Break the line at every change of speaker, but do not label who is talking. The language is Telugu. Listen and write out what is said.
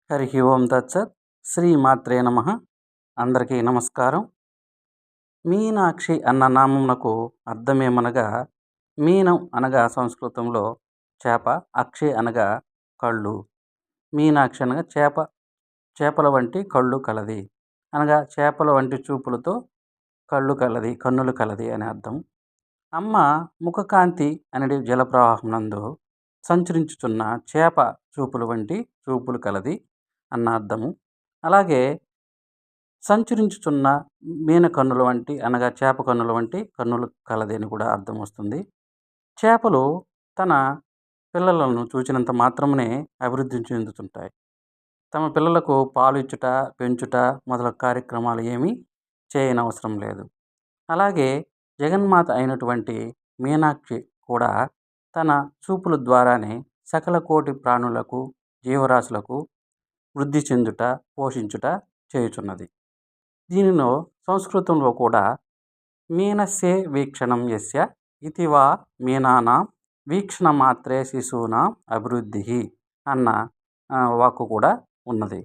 హరి ఓం తత్సత్. శ్రీమాత్రే నమ. అందరికీ నమస్కారం. మీనాక్షి అన్న నామమునకు అర్థమేమనగా, మీనం అనగా సంస్కృతంలో చేప, అక్షి అనగా కళ్ళు. మీనాక్షి అనగా చేపల వంటి కళ్ళు కలది అనగా చేపల వంటి చూపులతో కన్నులు కలది అని అర్థం. అమ్మ ముఖకాంతి అనేది జలప్రవాహం నందు సంచరించుచున్న చేప చూపుల వంటి చూపులు కలది అన్న అర్థము. అలాగే సంచరించుచున్న మీన కన్నుల వంటి అనగా చేప కన్నుల వంటి కన్నులు కలది అని కూడా అర్థం వస్తుంది. చేపలు తన పిల్లలను చూచినంత మాత్రమునే అభివృద్ధి చెందుతుంటాయి. తమ పిల్లలకు పాలు ఇచ్చుట, పెంచుట మొదలగు కార్యక్రమాలు ఏమీ చేయనవసరం లేదు. అలాగే జగన్మాత అయినటువంటి మీనాక్షి కూడా తన చూపుల ద్వారానే సకల కోటి ప్రాణులకు, జీవరాశులకు వృద్ధి చెందుట, పోషించుట చేయుచున్నది. దీనిలో సంస్కృతంలో కూడా మీనస్యే వీక్షణం యస్య ఇతి వా మీనానాం వీక్షణ మాత్రే శిశూనాం అభివృద్ధి అన్న వాక్కు కూడా ఉన్నది.